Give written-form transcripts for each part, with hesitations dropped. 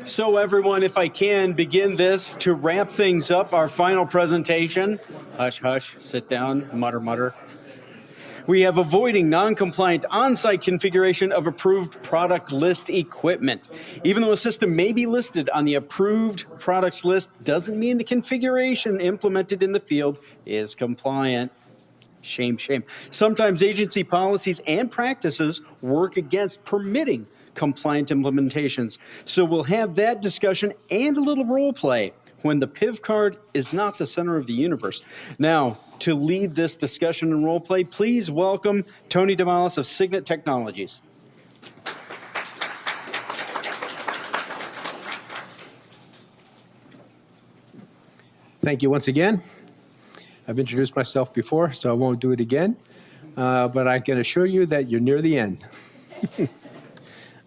So everyone, if I can begin this to wrap things up, our final presentation. Hush, hush, sit down, mutter, mutter. We have avoiding non-compliant on-site configuration of approved product list equipment. Even though a system may be listed on the approved products list, doesn't mean the configuration implemented in the field is compliant. Shame, shame. Sometimes agency policies and practices work against permitting compliant implementations. So we'll have that discussion and a little role play when the PIV card is not the center of the universe. Now, to lead this discussion and role play, please welcome Tony Damalas of Signet Technologies. Thank you once again. I've introduced myself before, so I won't do it again. But I can assure you that you're near the end.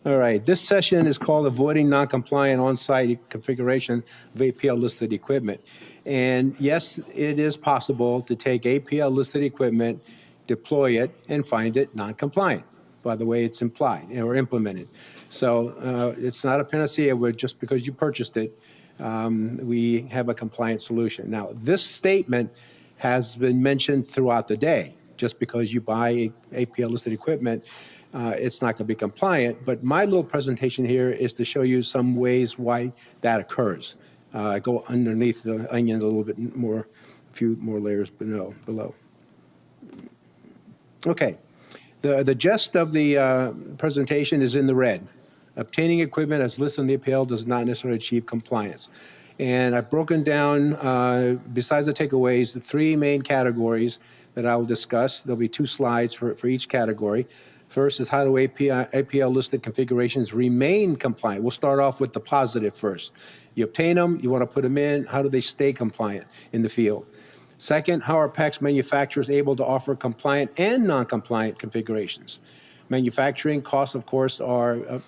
All right, this session is called Avoiding Non-Compliant On-Site Configuration of APL-Listed Equipment. And yes, it is possible to take APL-listed equipment, deploy it, and find it non-compliant, by the way it's implied or implemented. So it's not a panacea where just because you purchased it, we have a compliant solution. Now, this statement has been mentioned throughout the day. Just because you buy APL-listed equipment, it's not going to be compliant. But my little presentation here is to show you some ways why that occurs. Go underneath the onion a little bit more, a few more layers below. Okay, the gist of the presentation is in the red. Obtaining equipment as listed in the APL does not necessarily achieve compliance. And I've broken down, besides the takeaways, the three main categories that I will discuss. There'll be 2 slides for each category. First is how do APL-listed configurations remain compliant? We'll start off with the positive first. You obtain them, you want to put them in, how do they stay compliant in the field? Second, how are PACS manufacturers able to offer compliant and non-compliant configurations? Manufacturing costs, of course, are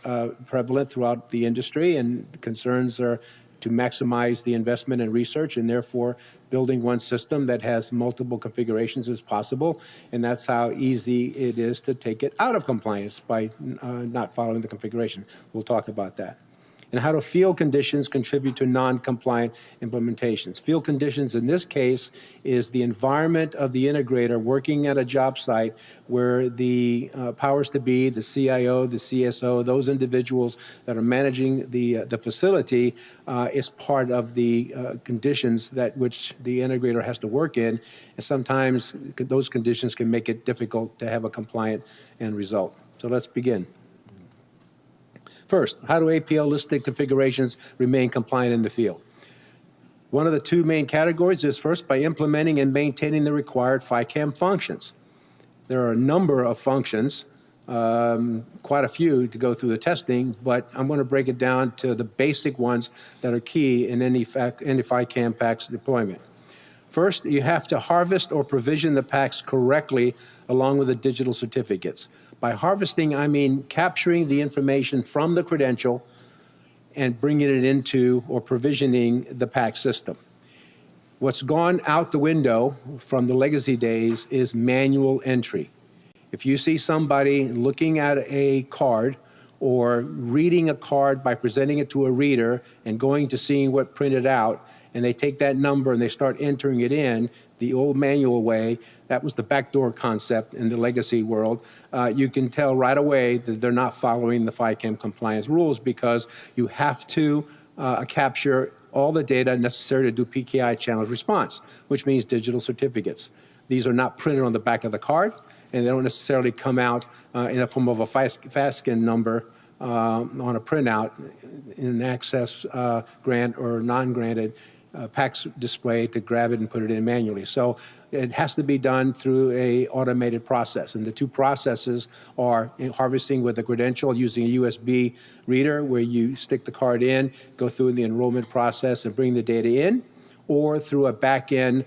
prevalent throughout the industry, and the concerns are to maximize the investment in research and therefore building one system that has multiple configurations as possible. And that's how easy it is to take it out of compliance by not following the configuration. We'll talk about that. And how do field conditions contribute to non-compliant implementations? Field conditions in this case is the environment of the integrator working at a job site where the powers to be, the CIO, the CSO, those individuals that are managing the facility is part of the conditions that which the integrator has to work in. And sometimes those conditions can make it difficult to have a compliant end result. So let's begin. First, how do APL-listed configurations remain compliant in the field? One of the 2 main categories is first by implementing and maintaining the required FICAM functions. There are a number of functions, quite a few to go through the testing, but I'm going to break it down to the basic ones that are key in any FICAM PACS deployment. First, you have to harvest or provision the PACS correctly along with the digital certificates. By harvesting, I mean capturing the information from the credential and bringing it into or provisioning the PACS system. What's gone out the window from the legacy days is manual entry. If you see somebody looking at a card or reading a card by presenting it to a reader and going to seeing what printed out, and they take that number and they start entering it in the old manual way, that was the backdoor concept in the legacy world. You can tell right away that they're not following the FICAM compliance rules because you have to capture all the data necessary to do PKI challenge response, which means digital certificates. These are not printed on the back of the card, and they don't necessarily come out in the form of a FASTScan number on a printout in an access grant or non-granted PACS display to grab it and put it in manually. So it has to be done through a automated process. And the 2 processes are harvesting with a credential using a USB reader where you stick the card in, go through the enrollment process and bring the data in, or through a back-end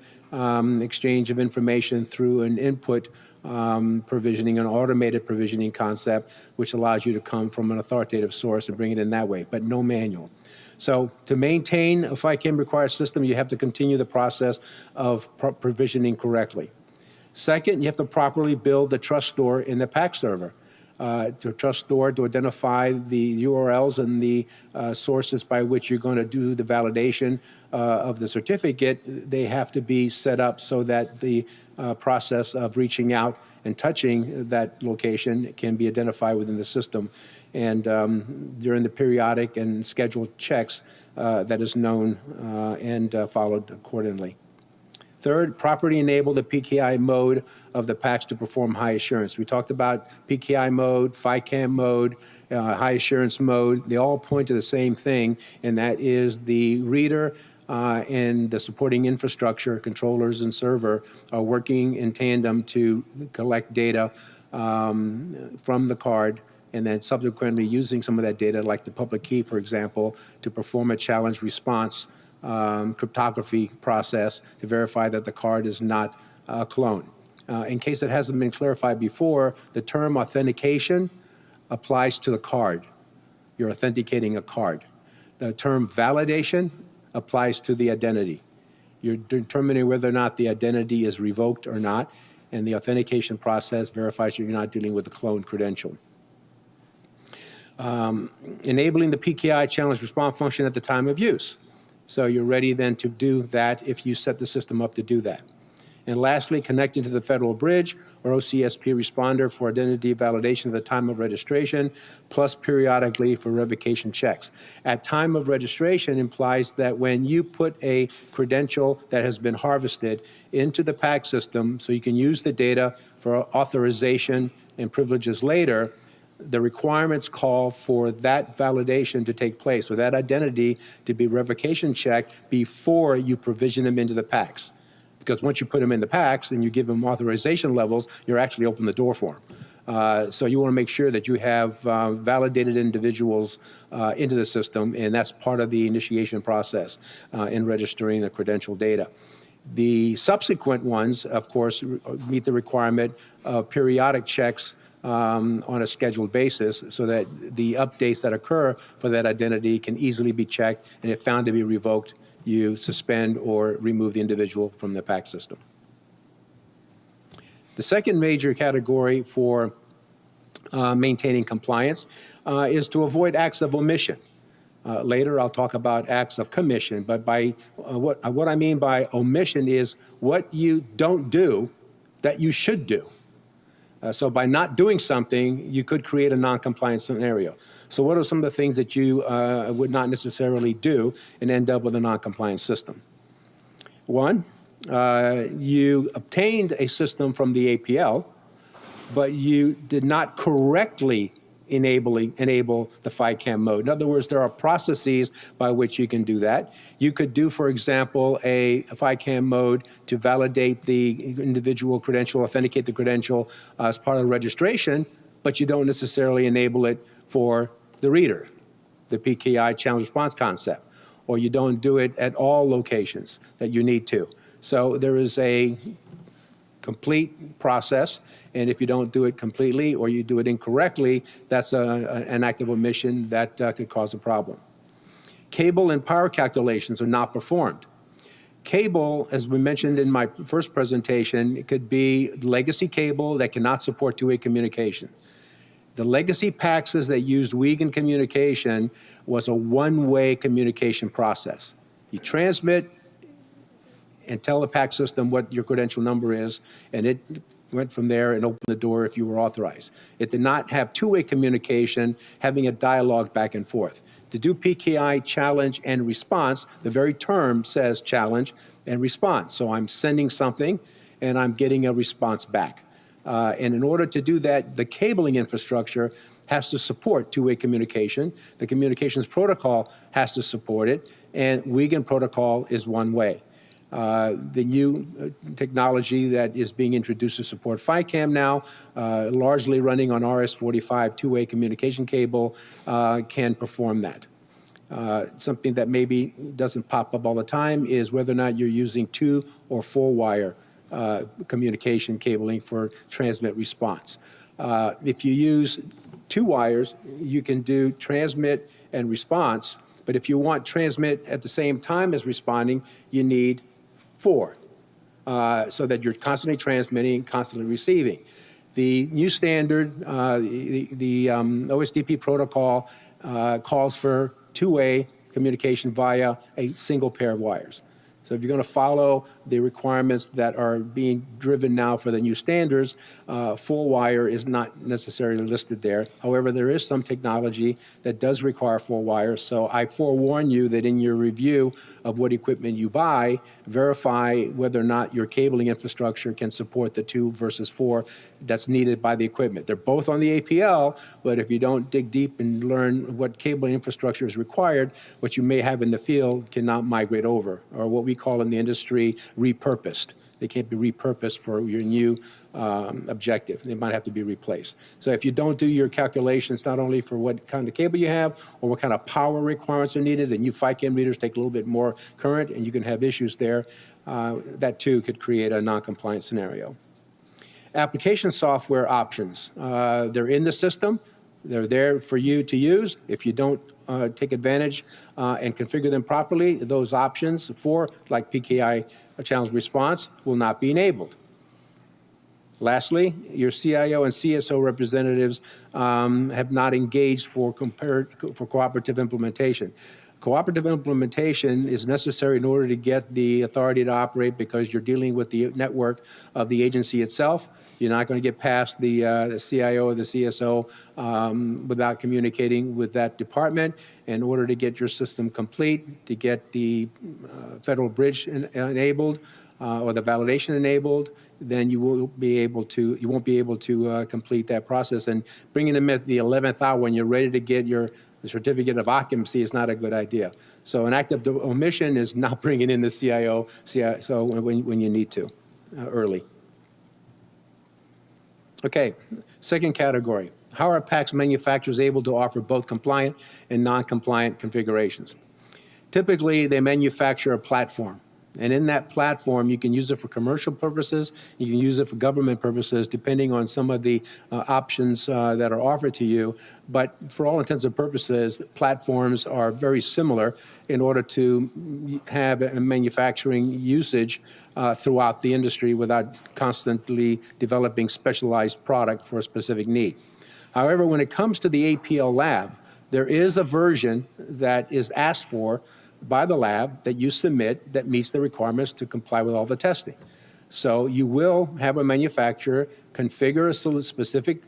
exchange of information through an input provisioning, an automated provisioning concept, which allows you to come from an authoritative source and bring it in that way, but no manual. So to maintain a FICAM required system, you have to continue the process of provisioning correctly. Second, you have to properly build the trust store in the PACS server. to trust store to identify the URLs and the sources by which you're going to do the validation of the certificate. They have to be set up so that the process of reaching out and touching that location can be identified within the system. And during the periodic and scheduled checks, that is known and followed accordingly. Third, properly enable the PKI mode of the packs to perform high assurance. We talked about PKI mode, FICAM mode, high assurance mode. They all point to the same thing, and that is the reader and the supporting infrastructure, controllers and server, are working in tandem to collect data from the card, and then subsequently using some of that data, like the public key, for example, to perform a challenge response cryptography process to verify that the card is not a clone. In case it hasn't been clarified before, the term authentication applies to the card. You're authenticating a card. The term validation applies to the identity. You're determining whether or not the identity is revoked or not, and the authentication process verifies that you're not dealing with a cloned credential. Enabling the PKI challenge response function at the time of use. So you're ready then to do that if you set the system up to do that. And lastly, connecting to the Federal Bridge or OCSP responder for identity validation at the time of registration, plus periodically for revocation checks. At time of registration implies that when you put a credential that has been harvested into the PAC system so you can use the data for authorization and privileges later, the requirements call for that validation to take place, or that identity to be revocation checked before you provision them into the PACs. Because once you put them in the PACs and you give them authorization levels, you're actually opening the door for them. So you want to make sure that you have validated individuals into the system, and that's part of the initiation process in registering the credential data. The subsequent ones, of course, meet the requirement of periodic checks on a scheduled basis so that the updates that occur for that identity can easily be checked, and if found to be revoked, you suspend or remove the individual from the PAC system. The second major category for maintaining compliance is to avoid acts of omission. Later, I'll talk about acts of commission, but by what I mean by omission is what you don't do that you should do. So by not doing something, you could create a non-compliant scenario. So what are some of the things that you would not necessarily do and end up with a non-compliant system? One, you obtained a system from the APL, but you did not correctly enable the FICAM mode. In other words, there are processes by which you can do that. You could do, for example, a FICAM mode to validate the individual credential, authenticate the credential as part of the registration, but you don't necessarily enable it for the reader, the PKI challenge response concept, or you don't do it at all locations that you need to. So there is a complete process, and if you don't do it completely or you do it incorrectly, that's an act of omission that could cause a problem. Cable and power calculations are not performed. Cable, as we mentioned in my first presentation, it could be legacy cable that cannot support two-way communication. The legacy PACs that used Wiegand communication was a one-way communication process. You transmit and tell the PAC system what your credential number is, and it went from there and opened the door if you were authorized. It did not have two-way communication, having a dialogue back and forth. To do PKI challenge and response, the very term says challenge and response. So I'm sending something and I'm getting a response back. And in order to do that, the cabling infrastructure has to support two-way communication. The communications protocol has to support it, and Wiegand protocol is one way. The new technology that is being introduced to support FICAM now, largely running on RS-45 two-way communication cable, can perform that. Something that maybe doesn't pop up all the time is whether or not you're using 2 or 4-wire communication cabling for transmit response. If you use 2 wires, you can do transmit and response, but if you want transmit at the same time as responding, you need 4, so that you're constantly transmitting, constantly receiving. The new standard, the OSDP protocol calls for two-way communication via a single pair of wires. So if you're going to follow the requirements that are being driven now for the new standards, full wire is not necessarily listed there. However, there is some technology that does require full wire. So I forewarn you that in your review of what equipment you buy, verify whether or not your cabling infrastructure can support the 2 versus 4 that's needed by the equipment. They're both on the APL, but if you don't dig deep and learn what cabling infrastructure is required, what you may have in the field cannot migrate over, or what we call in the industry repurposed. They can't be repurposed for your new objective. They might have to be replaced. So if you don't do your calculations, not only for what kind of cable you have or what kind of power requirements are needed, the new FICAM readers take a little bit more current, and you can have issues there. That too could create a non-compliant scenario. Application software options. They're in the system. They're there for you to use. If you don't take advantage and configure them properly, those options for, like PKI challenge response, will not be enabled. Lastly, your CIO and CSO representatives have not engaged for cooperative implementation. Cooperative implementation is necessary in order to get the authority to operate because you're dealing with the network of the agency itself. You're not going to get past the CIO or the CSO without communicating with that department. In order to get your system complete, to get the federal bridge enabled or the validation enabled, then you won't be able to complete that process. And bringing them at the 11th hour when you're ready to get your certificate of occupancy is not a good idea. So an act of omission is not bringing in the CIO when you need to early. Okay, second category. How are PACS manufacturers able to offer both compliant and non-compliant configurations? Typically, they manufacture a platform. And in that platform, you can use it for commercial purposes, you can use it for government purposes, depending on some of the options that are offered to you. But for all intents and purposes, platforms are very similar in order to have a manufacturing usage throughout the industry without constantly developing specialized product for a specific need. However, when it comes to the APL lab, there is a version that is asked for by the lab that you submit that meets the requirements to comply with all the testing. So you will have a manufacturer configure a specific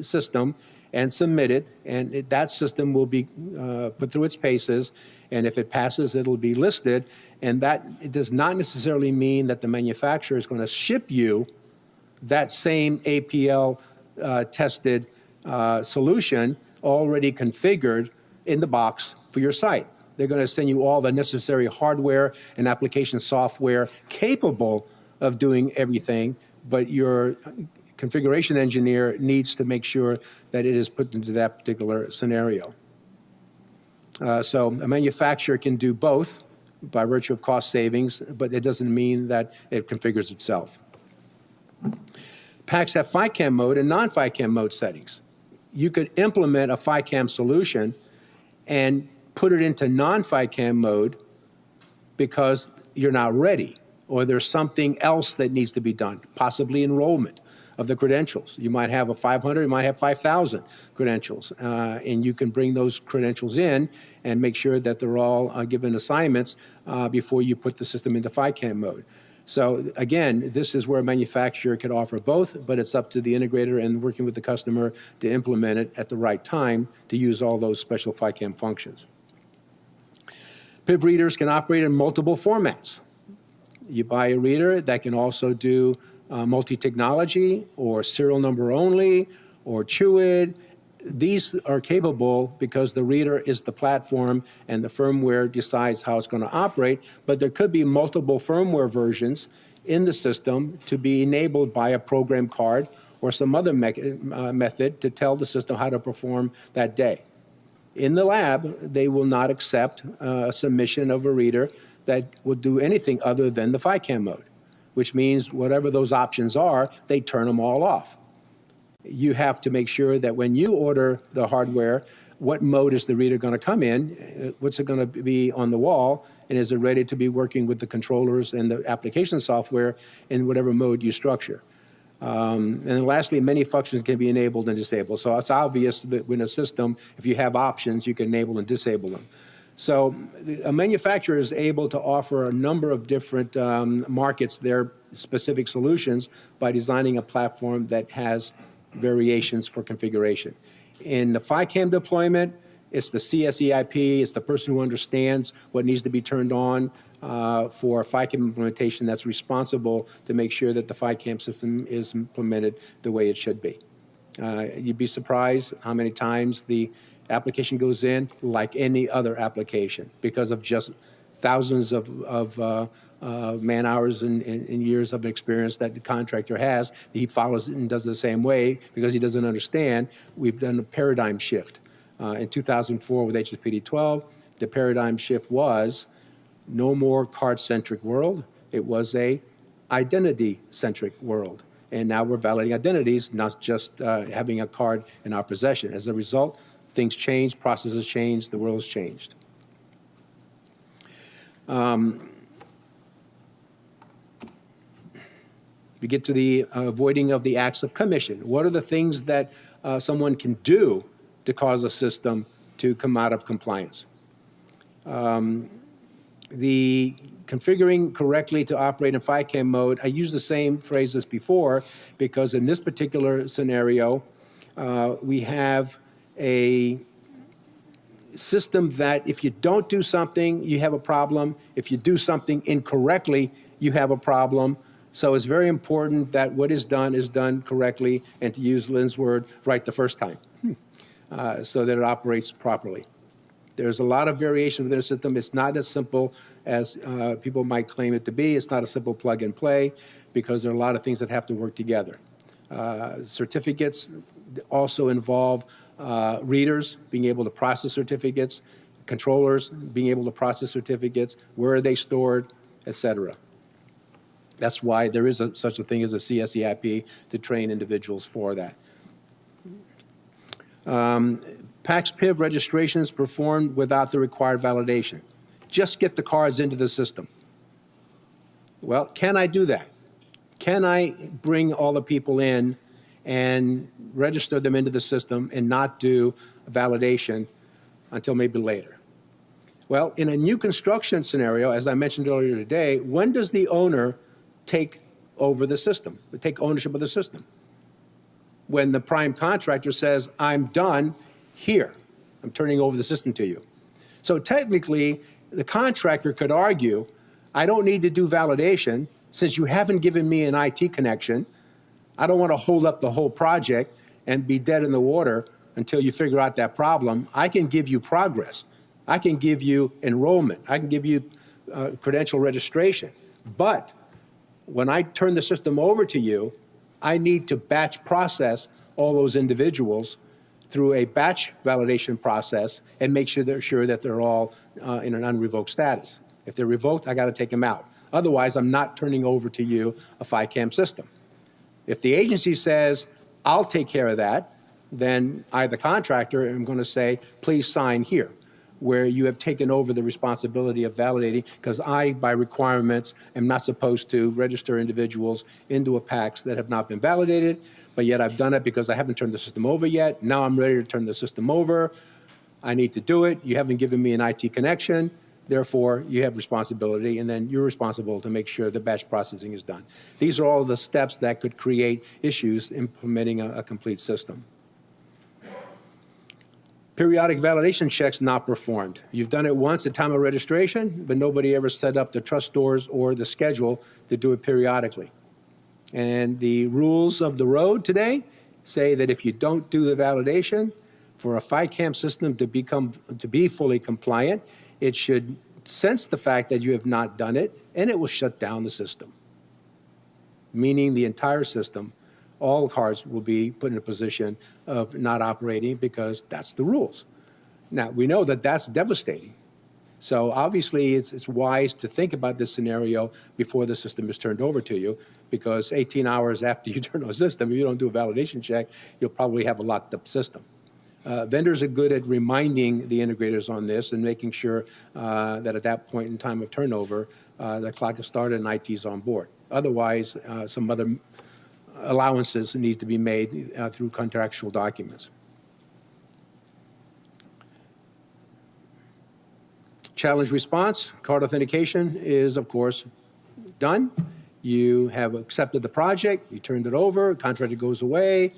system and submit it, and that system will be put through its paces, and if it passes, it'll be listed, and that it does not necessarily mean that the manufacturer is going to ship you that same APL tested solution already configured in the box for your site. They're going to send you all the necessary hardware and application software capable of doing everything, but your configuration engineer needs to make sure that it is put into that particular scenario. So a manufacturer can do both by virtue of cost savings, but it doesn't mean that it configures itself. PACS have FICAM mode and non-FICAM mode settings. You could implement a FICAM solution and put it into non-FICAM mode because you're not ready, or there's something else that needs to be done, possibly enrollment of the credentials. You might have a 500, you might have 5,000 credentials, and you can bring those credentials in and make sure that they're all given assignments before you put the system into FICAM mode. So again, this is where a manufacturer could offer both, but it's up to the integrator and working with the customer to implement it at the right time to use all those special FICAM functions. PIV readers can operate in multiple formats. You buy a reader that can also do multi-technology or serial number only or CHUID. These are capable because the reader is the platform and the firmware decides how it's going to operate, but there could be multiple firmware versions in the system to be enabled by a program card or some other method to tell the system how to perform that day. In the lab, they will not accept a submission of a reader that will do anything other than the FICAM mode, which means whatever those options are, they turn them all off. You have to make sure that when you order the hardware, what mode is the reader going to come in, what's it going to be on the wall, and is it ready to be working with the controllers and the application software in whatever mode you structure. And then lastly, many functions can be enabled and disabled. So it's obvious that in a system, if you have options, you can enable and disable them. So a manufacturer is able to offer a number of different markets their specific solutions by designing a platform that has variations for configuration. In the FICAM deployment, it's the CSEIP, it's the person who understands what needs to be turned on for FICAM implementation that's responsible to make sure that the FICAM system is implemented the way it should be. You'd be surprised how many times the application goes in like any other application because of just thousands of man hours and years of experience that the contractor has. He follows it and does it the same way because he doesn't understand. We've done a paradigm shift. In 2004 with HSPD 12, the paradigm shift was no more card-centric world. It was a identity-centric world. And now we're validating identities, not just having a card in our possession. As a result, things change, processes change, the world has changed. We get to the avoiding of the acts of commission. What are the things that someone can do to cause a system to come out of compliance? The configuring correctly to operate in FICAM mode, I use the same phrase as before because in this particular scenario, we have a system that if you don't do something, you have a problem. If you do something incorrectly, you have a problem. So it's very important that what is done correctly, and to use Lynn's word, right the first time, so that it operates properly. There's a lot of variation within a system. It's not as simple as people might claim it to be. It's not a simple plug and play because there are a lot of things that have to work together. Certificates also involve readers being able to process certificates, controllers being able to process certificates, where are they stored, et cetera. That's why there is such a thing as a CSEIP to train individuals for that. PAX PIV registrations performed without the required validation. Just get the cards into the system. Well, can I do that? Can I bring all the people in and register them into the system and not do validation until maybe later? Well, in a new construction scenario, as I mentioned earlier today, when does the owner take over the system, take ownership of the system? When the prime contractor says, I'm done here, I'm turning over the system to you. So technically, the contractor could argue, I don't need to do validation since you haven't given me an IT connection. I don't want to hold up the whole project and be dead in the water until you figure out that problem. I can give you progress. I can give you enrollment. I can give you credential registration. But when I turn the system over to you, I need to batch process all those individuals through a batch validation process and make sure that they're all in an unrevoked status. If they're revoked, I got to take them out. Otherwise, I'm not turning over to you a FICAM system. If the agency says, I'll take care of that, then I, the contractor, am going to say, please sign here, where you have taken over the responsibility of validating, because I, by requirements, am not supposed to register individuals into a PAX that have not been validated, but yet I've done it because I haven't turned the system over yet. Now I'm ready to turn the system over. I need to do it. You haven't given me an IT connection. Therefore, you have responsibility, and then you're responsible to make sure the batch processing is done. These are all the steps that could create issues implementing a complete system. Periodic validation checks not performed. You've done it once at time of registration, but nobody ever set up the trust doors or the schedule to do it periodically. And the rules of the road today say that if you don't do the validation for a FICAM system to be fully compliant, it should sense the fact that you have not done it, and it will shut down the system, meaning the entire system, all cards will be put in a position of not operating because that's the rules. Now, we know that that's devastating. So obviously, it's wise to think about this scenario before the system is turned over to you, because 18 hours after you turn on a system, if you don't do a validation check, you'll probably have a locked up system. Vendors are good at reminding the integrators on this and making sure that at that point in time of turnover, the clock is started and IT is on board. Otherwise, some other allowances need to be made through contractual documents. Challenge response, card authentication is, of course, done. You have accepted the project, you turned it over, contractor goes away.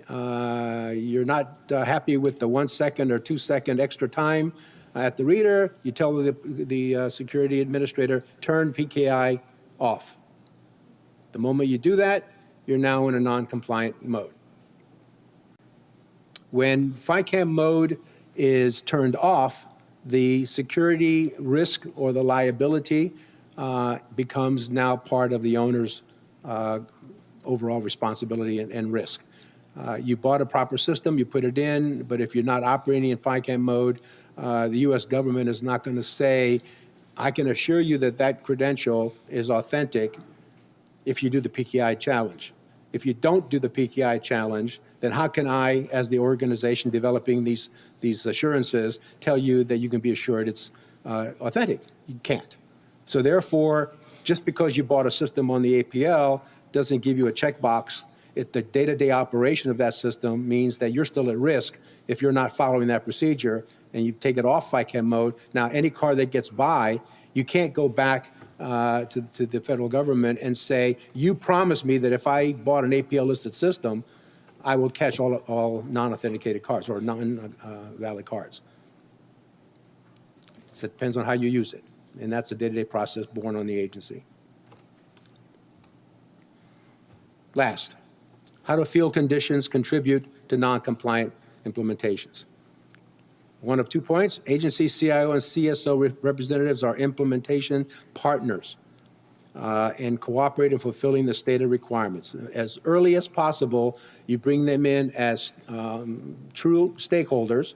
You're not happy with the 1 second or 2 second extra time at the reader. You tell the security administrator, turn PKI off. The moment you do that, you're now in a non-compliant mode. When FICAM mode is turned off, the security risk or the liability becomes now part of the owner's overall responsibility and risk. You bought a proper system, you put it in, but if you're not operating in FICAM mode, the U.S. government is not going to say, I can assure you that that credential is authentic if you do the PKI challenge. If you don't do the PKI challenge, then how can I, as the organization developing these assurances, tell you that you can be assured it's authentic? You can't. So therefore, just because you bought a system on the APL doesn't give you a checkbox. The day-to-day operation of that system means that you're still at risk if you're not following that procedure and you take it off FICAM mode. Now, any car that gets by, you can't go back to the federal government and say, you promised me that if I bought an APL-listed system, I will catch all non-authenticated cards or non-valid cards. So it depends on how you use it, and that's a day-to-day process borne on the agency. Last, how do field conditions contribute to non-compliant implementations? One of 2 points, agency CIO and CSO representatives are implementation partners and cooperate in fulfilling the stated requirements. As early as possible, you bring them in as true stakeholders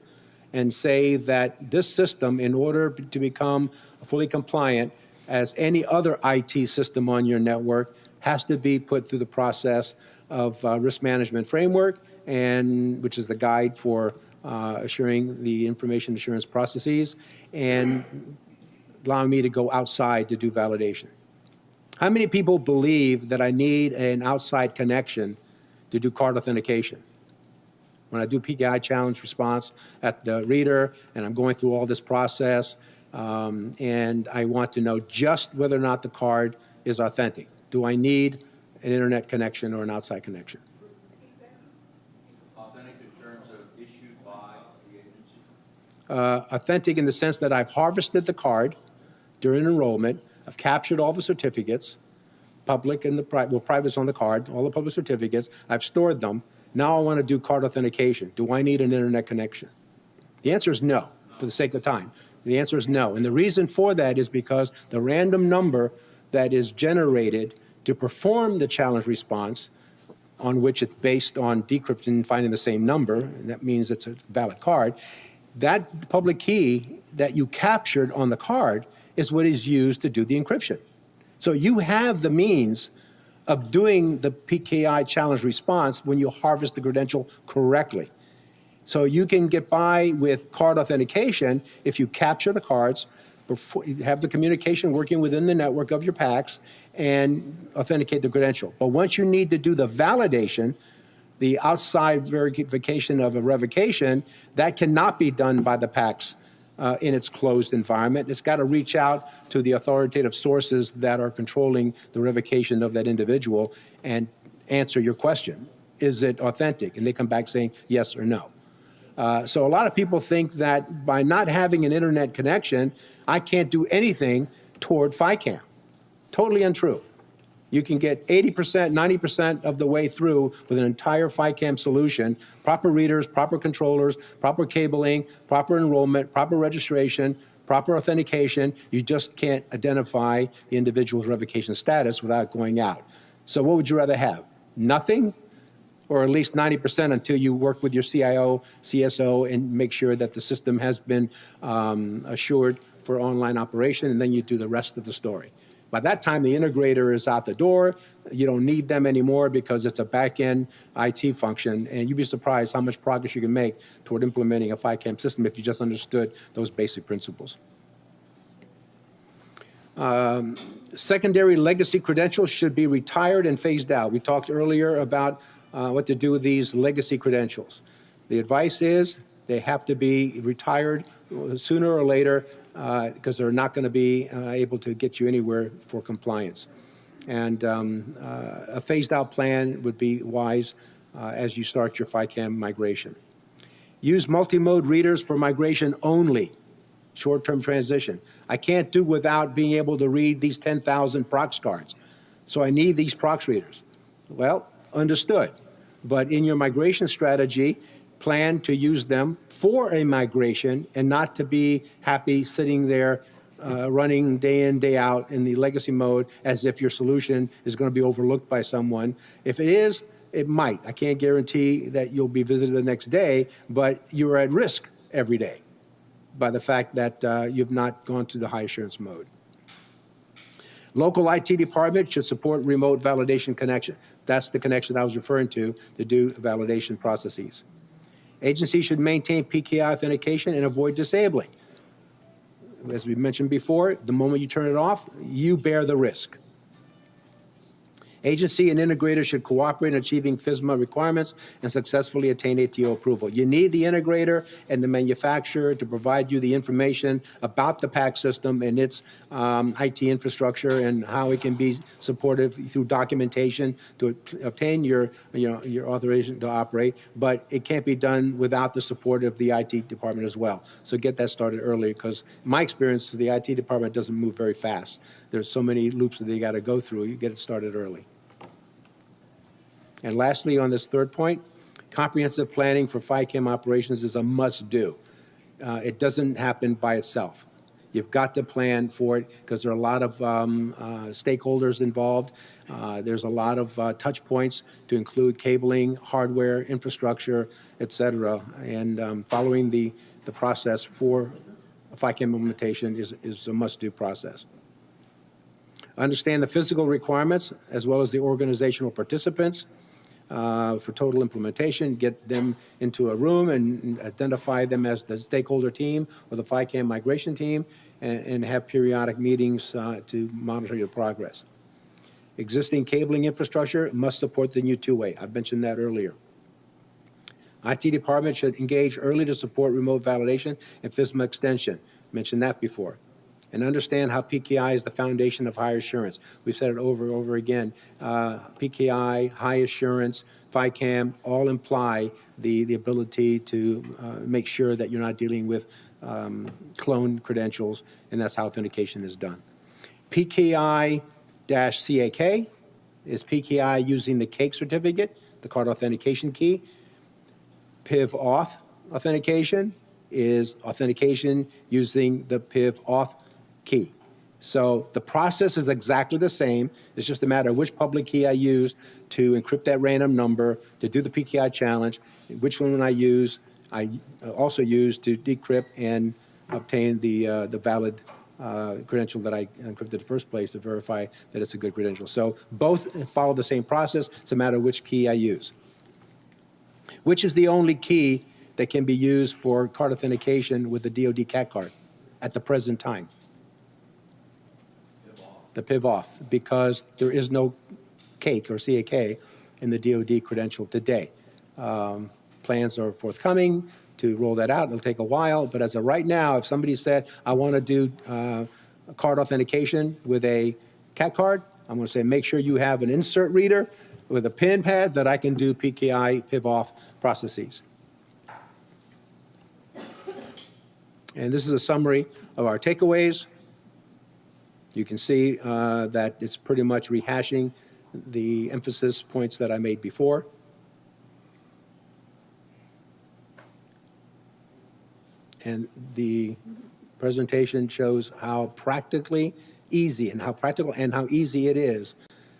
and say that this system, in order to become fully compliant as any other IT system on your network, has to be put through the process of risk management framework, and which is the guide for assuring the information assurance processes, and allowing me to go outside to do validation. How many people believe that I need an outside connection to do card authentication? When I do PKI challenge response at the reader, and I'm going through all this process, and I want to know just whether or not the card is authentic. Do I need an internet connection or an outside connection? Authentic in terms of issued by the agency? Authentic in the sense that I've harvested the card during enrollment, I've captured all the certificates, public and the private, well, private's on the card, all the public certificates, I've stored them. Now I want to do card authentication. Do I need an internet connection? The answer is no, for the sake of time. The answer is no. And the reason for that is because the random number that is generated to perform the challenge response, on which it's based on decrypting and finding the same number, and that means it's a valid card, that public key that you captured on the card is what is used to do the encryption. So you have the means of doing the PKI challenge response when you harvest the credential correctly. So you can get by with card authentication if you capture the cards, have the communication working within the network of your PACs, and authenticate the credential. But once you need to do the validation, the outside verification of a revocation, that cannot be done by the PACs in its closed environment. It's got to reach out to the authoritative sources that are controlling the revocation of that individual and answer your question. Is it authentic? And they come back saying yes or no. So a lot of people think that by not having an internet connection, I can't do anything toward FICAM. Totally untrue. You can get 80%, 90% of the way through with an entire FICAM solution, proper readers, proper controllers, proper cabling, proper enrollment, proper registration, proper authentication. You just can't identify the individual's revocation status without going out. So what would you rather have? Nothing? Or at least 90% until you work with your CIO, CSO, and make sure that the system has been assured for online operation, and then you do the rest of the story. By that time, the integrator is out the door. You don't need them anymore because it's a back-end IT function, and you'd be surprised how much progress you can make toward implementing a FICAM system if you just understood those basic principles. Secondary legacy credentials should be retired and phased out. We talked earlier about what to do with these legacy credentials. The advice is they have to be retired sooner or later because they're not going to be able to get you anywhere for compliance. And a phased-out plan would be wise as you start your FICAM migration. Use multi-mode readers for migration only, short-term transition. I can't do without being able to read these 10,000 prox cards, so I need these prox readers. Well, understood. But in your migration strategy, plan to use them for a migration and not to be happy sitting there running day in, day out in the legacy mode as if your solution is going to be overlooked by someone. If it is, it might. I can't guarantee that you'll be visited the next day, but you're at risk every day by the fact that you've not gone to the high assurance mode. Local IT department should support remote validation connection. That's the connection I was referring to do validation processes. Agency should maintain PKI authentication and avoid disabling. As we mentioned before, the moment you turn it off, you bear the risk. Agency and integrator should cooperate in achieving FISMA requirements and successfully attain ATO approval. You need the integrator and the manufacturer to provide you the information about the PAC system and its IT infrastructure and how it can be supportive through documentation to obtain your authorization to operate, but it can't be done without the support of the IT department as well. So get that started early, because my experience, the IT department doesn't move very fast. There's so many loops that they got to go through. You get it started early. And lastly, on this third point, comprehensive planning for FICAM operations is a must-do. It doesn't happen by itself. You've got to plan for it because there are a lot of stakeholders involved. There's a lot of touch points to include cabling, hardware, infrastructure, et cetera. And following the process for a FICAM implementation is a must-do process. Understand the physical requirements as well as the organizational participants. For total implementation, get them into a room and identify them as the stakeholder team or the FICAM migration team and have periodic meetings to monitor your progress. Existing cabling infrastructure must support the new two-way. I mentioned that earlier. IT department should engage early to support remote validation and FISMA extension. Mentioned that before. And understand how PKI is the foundation of high assurance. We've said it over and over again. PKI, high assurance, FICAM all imply the ability to make sure that you're not dealing with cloned credentials, and that's how authentication is done. PKI-CAK is PKI using the CAKE certificate, the card authentication key. PIV-auth authentication is authentication using the PIV-auth key. So the process is exactly the same. It's just a matter of which public key I use to encrypt that random number, to do the PKI challenge, which one I also use to decrypt and obtain the valid credential that I encrypted in the first place to verify that it's a good credential. So both follow the same process. It's a matter of which key I use. Which is the only key that can be used for card authentication with the DoD CAT card at the present time? The PIV-auth, because there is no CAKE or CAK in the DoD credential today. Plans are forthcoming to roll that out. It'll take a while, but as of right now, if somebody said, I want to do card authentication with a CAT card, I'm going to say, make sure you have an insert reader with a pin pad that I can do PKI PIV-auth processes. And this is a summary of our takeaways. You can see that it's pretty much rehashing the emphasis points that I made before. And the presentation shows how practically easy and how easy it is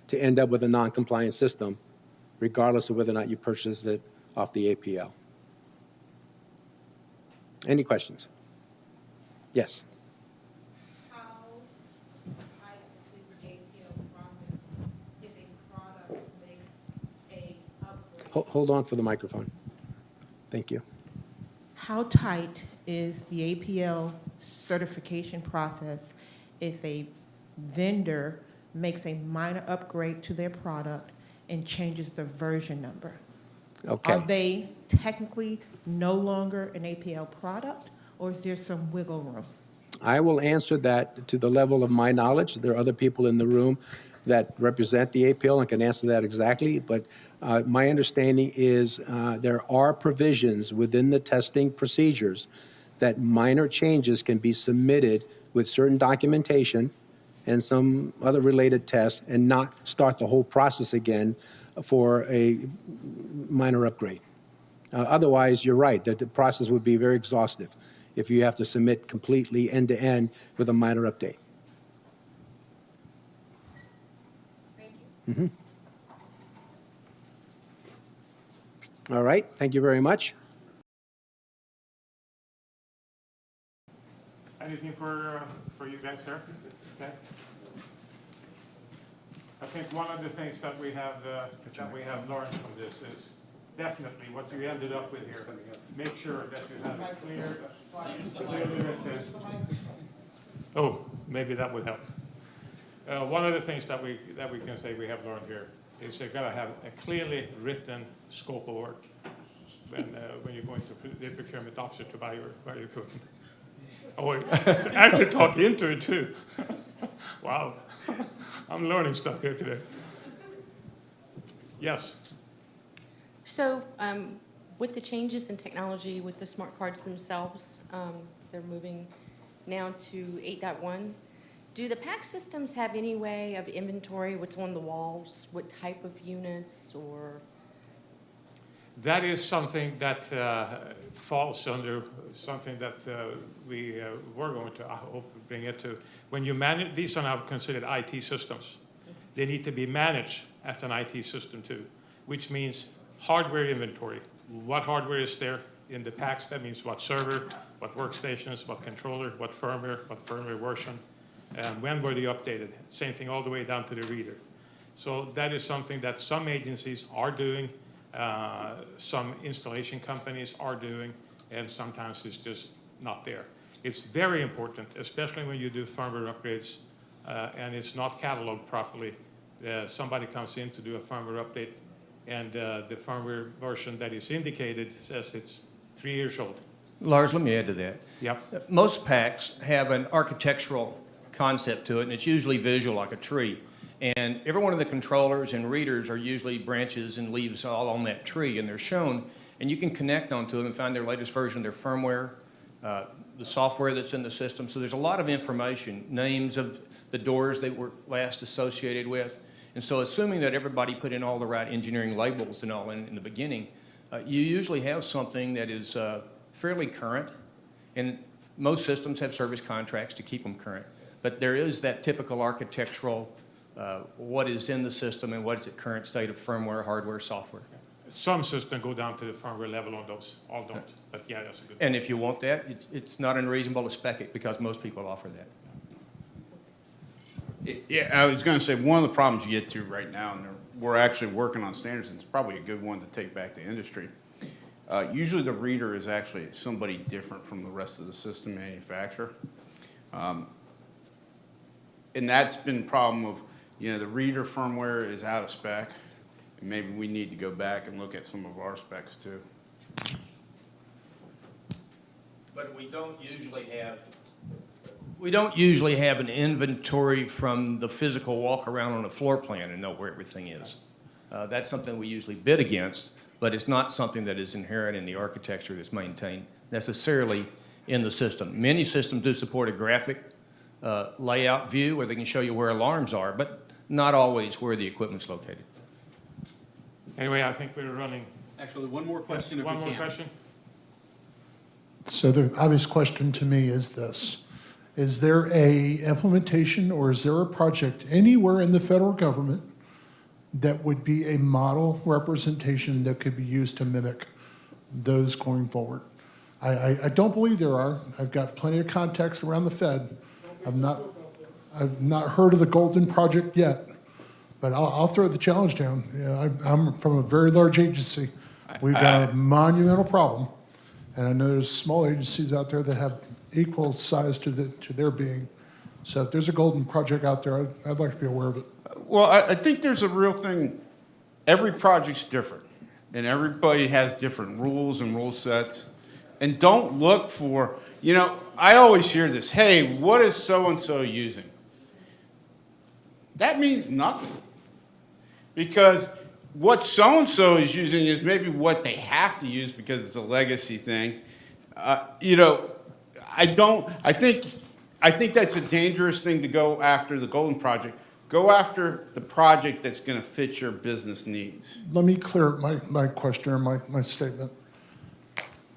to end up with a non-compliant system, regardless of whether or not you purchased it off the APL. Any questions? Yes. How tight is the APL process if a product makes a upgrade? Hold on for the microphone. Thank you. How tight is the APL certification process if a vendor makes a minor upgrade to their product and changes the version number? Okay. Are they technically no longer an APL product, or is there some wiggle room? I will answer that to the level of my knowledge. There are other people in the room that represent the APL and can answer that exactly, but my understanding is there are provisions within the testing procedures that minor changes can be submitted with certain documentation and some other related tests and not start the whole process again for a minor upgrade. Otherwise, you're right, that the process would be very exhaustive if you have to submit completely end-to-end with a minor update. Thank you. All right, thank you very much. Anything for you guys here? Okay. I think one of the things that we have learned from this is definitely what you ended up with here. Make sure that you have a clear. Oh, maybe that would help. One of the things that we can say we have learned here is you've got to have a clearly written scope of work when you're going to the procurement officer to buy your equipment. Oh, actually talk into it too. Wow, I'm learning stuff here today. Yes. So with the changes in technology with the smart cards themselves, they're moving now to 8.1. Do the PAC systems have any way of inventory, what's on the walls, what type of units, or? That is something that falls under something that we were going to, I hope, bring it to. When you manage, these are now considered IT systems. They need to be managed as an IT system too, which means hardware inventory. What hardware is there in the packs? That means what server, what workstations, what controller, what firmware version, and when were they updated? Same thing all the way down to the reader. So that is something that some agencies are doing, some installation companies are doing, and sometimes it's just not there. It's very important, especially when you do firmware upgrades and it's not cataloged properly. Somebody comes in to do a firmware update, and the firmware version that is indicated says it's 3 years old. Lars, let me add to that. Yep. Most packs have an architectural concept to it, and it's usually visual, like a tree. And every one of the controllers and readers are usually branches and leaves all on that tree, and they're shown, and you can connect onto them and find their latest version of their firmware, the software that's in the system. So there's a lot of information, names of the doors they were last associated with. And so assuming that everybody put in all the right engineering labels and all in the beginning, you usually have something that is fairly current, and most systems have service contracts to keep them current. But there is that typical architectural, what is in the system and what is the current state of firmware, hardware, software. Some systems go down to the firmware level on those, all don't. But yeah, that's a good And if you want that, it's not unreasonable to spec it because most people offer that. Yeah, I was going to say, one of the problems you get to right now, and we're actually working on standards, and it's probably a good one to take back to industry. Usually the reader is actually somebody different from the rest of the system manufacturer. And that's been a problem of, the reader firmware is out of spec, and maybe we need to go back and look at some of our specs too. But we don't usually have an inventory from the physical walk around on a floor plan and know where everything is. That's something we usually bid against, but it's not something that is inherent in the architecture that's maintained necessarily in the system. Many systems do support a graphic layout view where they can show you where alarms are, but not always where the equipment's located. Anyway, I think we're running. Actually, one more question if we One can. more question? So the obvious question to me is this: is there a implementation or is there a project anywhere in the federal government that would be a model representation that could be used to mimic those going forward? I don't believe there are. I've got plenty of contacts around the Fed. I've not heard of the Golden Project yet, but I'll throw the challenge down. I'm from a very large agency. We've got a monumental problem, and I know there's small agencies out there that have equal size to their being. So if there's a golden project out there, I'd like to be aware of it. Well, I think there's a real thing. Every project's different, and everybody has different rules and rule sets. And don't look for, I always hear this, hey, what is so-and-so using? That means nothing. Because what so-and-so is using is maybe what they have to use because it's a legacy thing. I think that's a dangerous thing to go after the golden project. Go after the project that's going to fit your business needs. Let me clear up my question or my statement.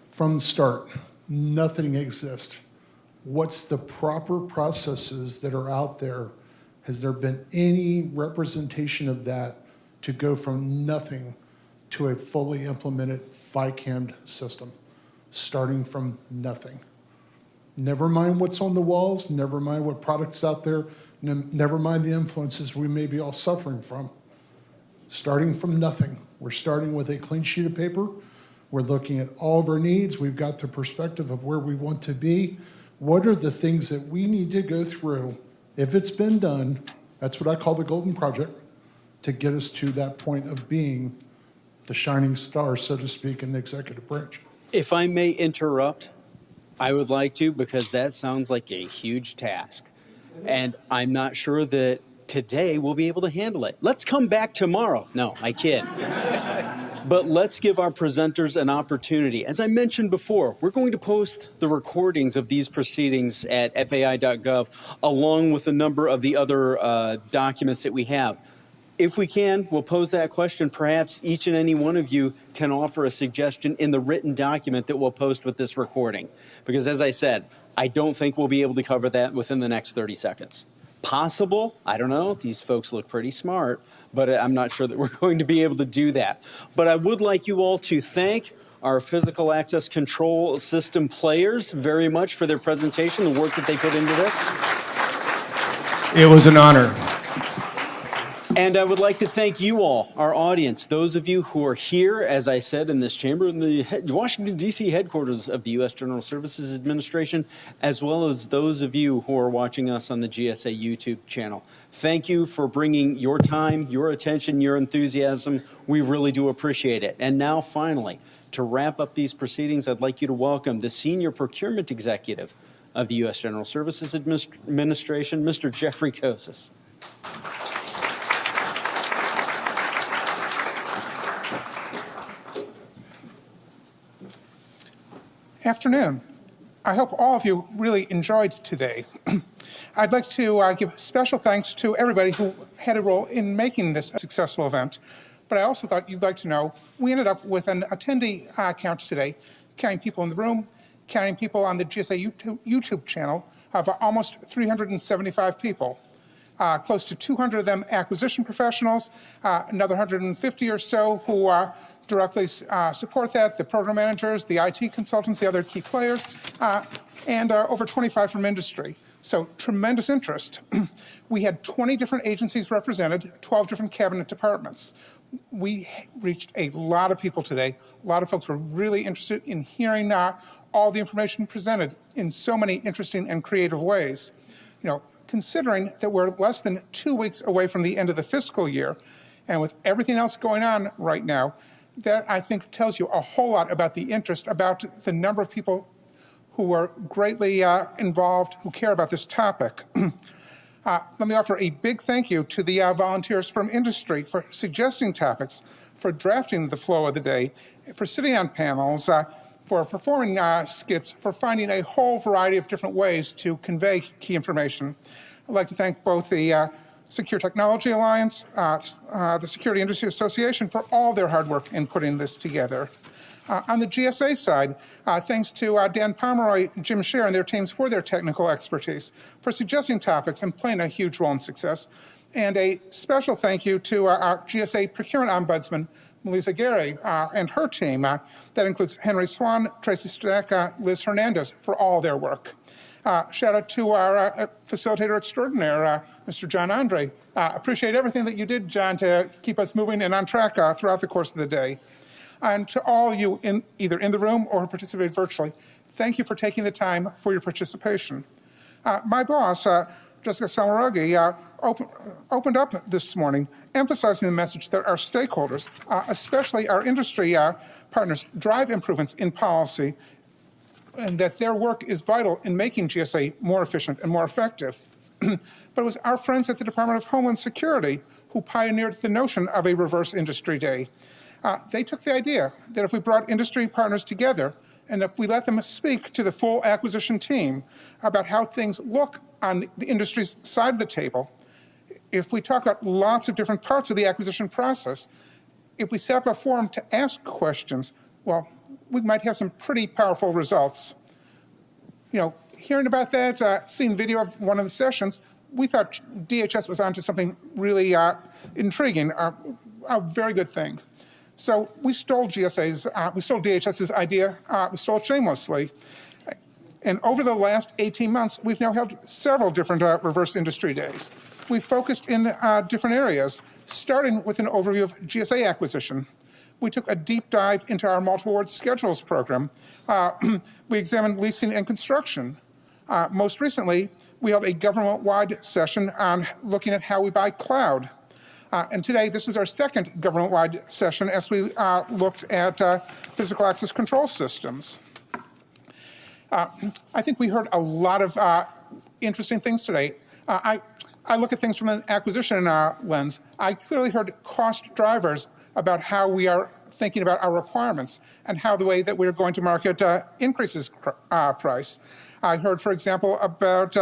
From the start, nothing exists. What's the proper processes that are out there? Has there been any representation of that to go from nothing to a fully implemented FICAM system, starting from nothing? Never mind what's on the walls, never mind what products out there, never mind the influences we may be all suffering from. Starting from nothing. We're starting with a clean sheet of paper. We're looking at all of our needs. We've got the perspective of where we want to be. What are the things that we need to go through, if it's been done, that's what I call the golden project, to get us to that point of being the shining star, so to speak, in the executive branch. If I may interrupt, I would like to, because that sounds like a huge task. And I'm not sure that today we'll be able to handle it. Let's come back tomorrow. No, I kid. But let's give our presenters an opportunity. As I mentioned before, we're going to post the recordings of these proceedings at fai.gov, along with a number of the other documents that we have. If we can, we'll pose that question. Perhaps each and any one of you can offer a suggestion in the written document that we'll post with this recording. Because as I said, I don't think we'll be able to cover that within the next 30 seconds. Possible, I don't know, these folks look pretty smart, but I'm not sure that we're going to be able to do that. But I would like you all to thank our physical access control system players very much for their presentation, the work that they put into this. It was an honor. And I would like to thank you all, our audience, those of you who are here, as I said, in this chamber, in the Washington, D.C. headquarters of the U.S. General Services Administration, as well as those of you who are watching us on the GSA YouTube channel. Thank you for bringing your time, your attention, your enthusiasm. We really do appreciate it. And now, finally, to wrap up these proceedings, I'd like you to welcome the Senior Procurement Executive of the U.S. General Services Administration, Mr. Jeffrey Kosis. Afternoon. I hope all of you really enjoyed today. I'd like to give special thanks to everybody who had a role in making this a successful event. But I also thought you'd like to know, we ended up with an attendee count today, counting people in the room, counting people on the GSA YouTube channel, of almost 375 people. Close to 200 of them acquisition professionals, another 150 or so who directly support that, the program managers, the IT consultants, the other key players, and over 25 from industry. So tremendous interest. We had 20 different agencies represented, 12 different cabinet departments. We reached a lot of people today. A lot of folks were really interested in hearing all the information presented in so many interesting and creative ways. Considering that we're less than 2 weeks away from the end of the fiscal year, and with everything else going on right now, that I think tells you a whole lot about the interest, about the number of people who are greatly involved, who care about this topic. Let me offer a big thank you to the volunteers from industry for suggesting topics, for drafting the flow of the day, for sitting on panels, for performing skits, for finding a whole variety of different ways to convey key information. I'd like to thank both the Secure Technology Alliance, the Security Industry Association for all their hard work in putting this together. On the GSA side, thanks to Dan Pomeroy, Jim Scher, and their teams for their technical expertise, for suggesting topics and playing a huge role in success. And a special thank you to our GSA Procurement Ombudsman, Melissa Gary, and her team. That includes Henry Swan, Tracy Stack, Liz Hernandez, for all their work. Shout out to our facilitator extraordinaire, Mr. John Andre. Appreciate everything that you did, John, to keep us moving and on track throughout the course of the day. And to all of you, either in the room or who participated virtually, thank you for taking the time for your participation. My boss, Jessica Samaragi, opened up this morning, emphasizing the message that our stakeholders, especially our industry partners, drive improvements in policy and that their work is vital in making GSA more efficient and more effective. But it was our friends at the Department of Homeland Security who pioneered the notion of a reverse industry day. They took the idea that if we brought industry partners together and if we let them speak to the full acquisition team about how things look on the industry's side of the table, if we talk about lots of different parts of the acquisition process, if we set up a forum to ask questions, well, we might have some pretty powerful results. You know, hearing about that, seeing video of one of the sessions, we thought DHS was onto something really intriguing, a very good thing. So we stole DHS's idea, we stole it shamelessly. And over the last 18 months, we've now held several different reverse industry days. We've focused in different areas, starting with an overview of GSA acquisition. We took a deep dive into our multiple award schedules program. We examined leasing and construction. Most recently, we held a government-wide session on looking at how we buy cloud. And today, this is our second government-wide session as we looked at physical access control systems. I think we heard a lot of interesting things today. I look at things from an acquisition lens. I clearly heard cost drivers about how we are thinking about our requirements and how the way that we're going to market increases price. I heard, for example, about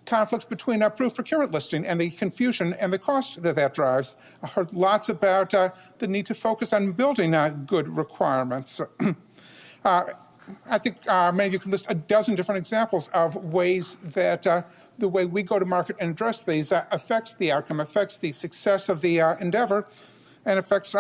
conflicts between approved procurement listing and the confusion and the cost that that drives. I heard lots about the need to focus on building good requirements. I think many of you can list a dozen different examples of ways that the way we go to market and address these affects the outcome, affects the success of the endeavor, and affects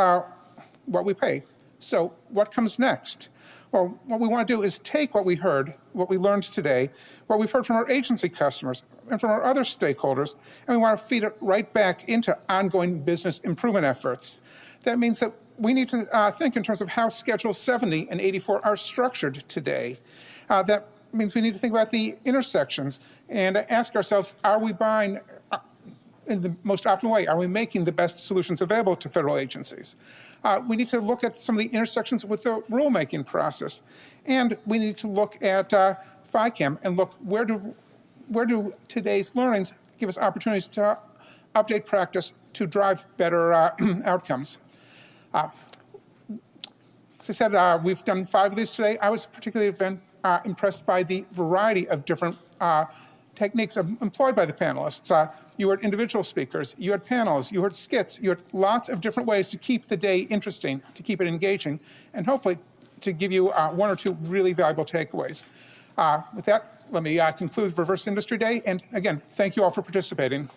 what we pay. So what comes next? Well, what we want to do is take what we heard, what we learned today, what we've heard from our agency customers and from our other stakeholders, and we want to feed it right back into ongoing business improvement efforts. That means that we need to think in terms of how Schedules 70 and 84 are structured today. That means we need to think about the intersections and ask ourselves, are we buying in the most optimal way? Are we making the best solutions available to federal agencies? We need to look at some of the intersections with the rulemaking process. And we need to look at FICAM and look where do today's learnings give us opportunities to update practice to drive better outcomes. As I said, we've done 5 of these today. I was particularly impressed by the variety of different techniques employed by the panelists. You heard individual speakers, you had panels, you heard skits, you had lots of different ways to keep the day interesting, to keep it engaging, and hopefully to give you 1 or 2 really valuable takeaways. With that, let me conclude Reverse Industry Day, and again, thank you all for participating.